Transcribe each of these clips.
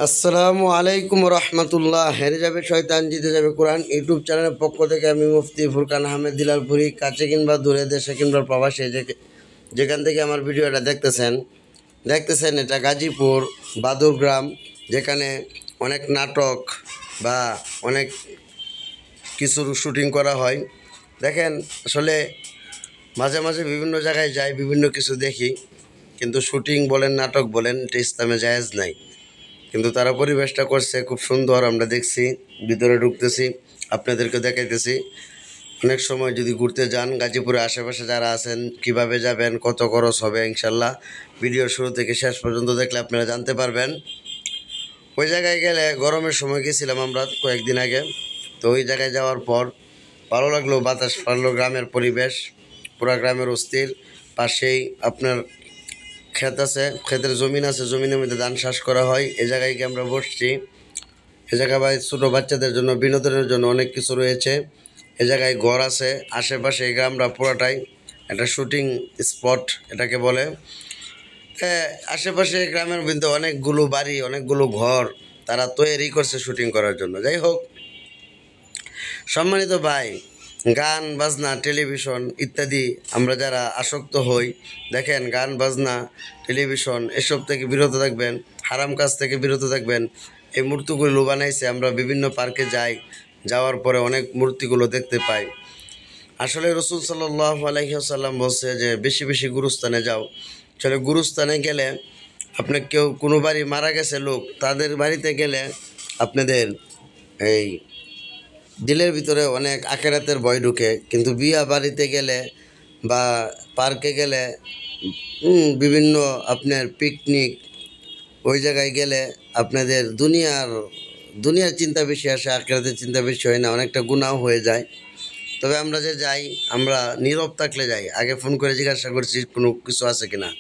আসসালামু আলাইকুম রহমতুল্লাহ। হেরে যাবে শয়তান, জিতে যাবে কোরআন ইউটিউব চ্যানেলের পক্ষ থেকে আমি মুফতি ফুরকান আহমেদ দিলালপুরি, কাছে কিংবা দূরে, দেশে কিংবা প্রবাসে, যেখান থেকে আমার ভিডিওটা দেখতেছেন এটা গাজীপুর বাদুরগ্রাম, যেখানে অনেক নাটক বা অনেক কিছুর শুটিং করা হয়। দেখেন, আসলে মাঝে মাঝে বিভিন্ন জায়গায় যাই, বিভিন্ন কিছু দেখি, কিন্তু শুটিং বলেন, নাটক বলেন, এটা ইসলামে জায়েজ নাই। কিন্তু তারা পরিবেশটা করছে খুব সুন্দর, আমরা দেখছি, ভিতরে ঢুকতেছি, আপনাদেরকে দেখাইতেছি। অনেক সময় যদি ঘুরতে যান গাজীপুরের আশেপাশে যারা আছেন, কিভাবে যাবেন, কত খরচ হবে, ইনশাল্লাহ ভিডিও শুরু থেকে শেষ পর্যন্ত দেখলে আপনারা জানতে পারবেন। ওই জায়গায় গেলে, গরমের সময় গেছিলাম আমরা কয়েকদিন আগে, তো ওই জায়গায় যাওয়ার পর ভালো লাগলো, বাতাস পারলো, গ্রামের পরিবেশ, পুরা গ্রামের অস্থির। পাশেই আপনার ক্ষেত আছে, ক্ষেতের জমিন আছে, জমিনের মধ্যে ধান চাষ করা হয়। এ জায়গায় গিয়ে আমরা বসছি। এ জায়গায় ভাই ছোটো বাচ্চাদের জন্য বিনোদনের জন্য অনেক কিছু রয়েছে। এ জায়গায় ঘর আছে, আশেপাশে এই গ্রামটা পুরাটাই একটা শুটিং স্পট এটাকে বলে। আশেপাশে গ্রামের মধ্যে অনেকগুলো বাড়ি, অনেকগুলো ঘর তারা তৈরি করছে শুটিং করার জন্য। যাই হোক, সম্মানিত ভাই, গান বাজনা, টেলিভিশন ইত্যাদি আমরা যারা আসক্ত হই, দেখেন, গান বাজনা, টেলিভিশন এসব থেকে বিরত থাকবেন, হারাম কাজ থেকে বিরত থাকবেন। এই মূর্তিগুলো বানাইছে, আমরা বিভিন্ন পার্কে যাই, যাওয়ার পরে অনেক মূর্তিগুলো দেখতে পাই। আসলে রাসূল সাল্লাল্লাহু আলাইহি ওয়াসাল্লাম বলছে যে বেশি বেশি গুরুস্থানে যাও। আসলে গুরুস্থানে গেলে, আপনার কেউ কোনো বাড়ি মারা গেছে লোক, তাদের বাড়িতে গেলে আপনাদের এই দিলের ভিতরে অনেক আখেরাতের ভয় ঢুকে। কিন্তু বিয়া বাড়িতে গেলে বা পার্কে গেলে, বিভিন্ন আপনার পিকনিক, ওই জায়গায় গেলে আপনাদের দুনিয়ার চিন্তা বেশি আসে, আখেরাতের চিন্তা বেশি হয় না, অনেকটা গুনাহ হয়ে যায়। তবে আমরা যে যাই, আমরা নীরব থাকলে যাই। আগে ফোন করে জিজ্ঞাসা করছি কোনো কিছু আছে কিনা।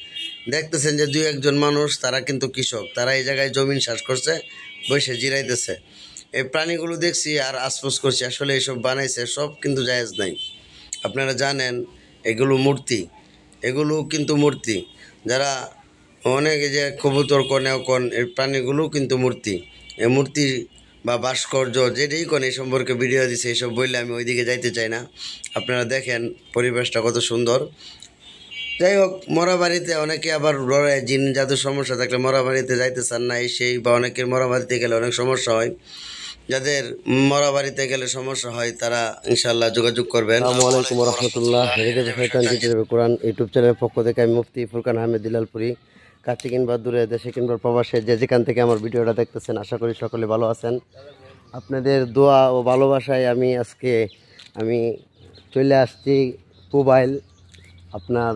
দেখতেছেন যে দুই একজন মানুষ, তারা কিন্তু কৃষক, তারা এই জায়গায় জমিন চাষ করছে, বসে জিরাইতেছে। এই প্রাণীগুলো দেখছি আর আফসোস করছি, আসলে এইসব বানাইছে সব কিন্তু জায়েজ নাই। আপনারা জানেন এগুলো মূর্তি, এগুলো কিন্তু মূর্তি। যারা অনেকে যে কবুতর কন, এই প্রাণীগুলো কিন্তু মূর্তি। এই মূর্তি বা ভাস্কর্য যেটাই কোন, এই সম্পর্কে ভিডিও দিছে, এইসব বললে আমি ওইদিকে যাইতে চাই না। আপনারা দেখেন পরিবেশটা কত সুন্দর। যাই হোক, মরা বাড়িতে অনেকে আবার লড়াই, জিন জাদু সমস্যা থাকলে মরা বাড়িতে যাইতে চান না, এই সেই, বা অনেকের মরা বাড়িতে গেলে অনেক সমস্যা হয়। যাদের মরা বাড়িতে গেলে সমস্যা হয়, তারা ইনশাল্লাহ যোগাযোগ করবেন। আসসালামু আলাইকুম রহমতুল্লাহ। হেরে যাবে শয়তান, জিতে যাবে কোরআন ইউটিউব চ্যানেলের পক্ষ থেকে আমি মুফতি ফুরকান আহমেদ দিলালপুরি, কাছে কিংবা দূরে, দেশে কিংবা প্রবাসে, যে যেখান থেকে আমার ভিডিওটা দেখতেছেন, আশা করি সকলে ভালো আছেন। আপনাদের দোয়া ও ভালোবাসায় আমি চলে আসছি মোবাইল আপনার।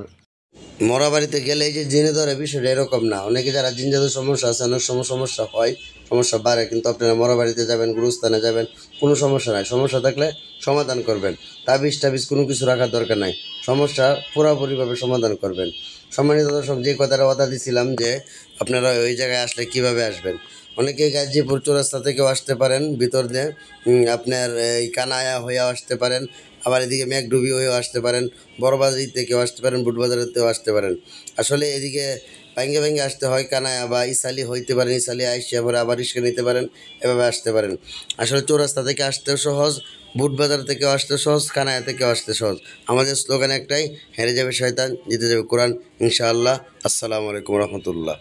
মরা বাড়িতে গেলে এই যে জিনে ধরে বিষয়টা এরকম না। অনেকে যারা জিন জাদুর সমস্যা আছে, অনেক সময় সমস্যা হয়, সমস্যা বাড়ে, কিন্তু আপনারা মরা বাড়িতে যাবেন, গুরুস্থানে যাবেন, কোনো সমস্যা নাই। সমস্যা থাকলে সমাধান করবেন, তাবিজ টাবিজ কোনো কিছু রাখার দরকার নাই, সমস্যা পুরোপুরিভাবে সমাধান করবেন। সম্মানিত দর্শক, যে কথাটা কথা দিছিলাম যে আপনারা ওই জায়গায় আসলে কিভাবে আসবেন। অনেকে গাজীপুর চৌরাস্তা থেকেও আসতে পারেন, ভিতর দিয়ে আপনার এই কানায়া হয়েও আসতে পারেন, আবার এদিকে মেঘডুবি হয়েও আসতে পারেন, বড়বাজার থেকেও আসতে পারেন, বুটবাজারেতেও আসতে পারেন। আসলে এদিকে ভেঙে ভেঙে আসতে হয়, কানায়া বা ইসালি হইতে পারেন, ইসালি আইসিয়া পরে আবার রিস্কা নিতে পারেন, এভাবে আসতে পারেন। আসলে চৌরাস্তা থেকে আসতেও সহজ, বুটবাজার থেকেও আসতে সহজ, কানায়া থেকেও আসতে সহজ। আমাদের স্লোগান একটাই, হেরে যাবে শয়তান, জিতে যাবে কোরআন ইনশাআল্লাহ। আসসালামু আলাইকুম রহমতুল্লাহ।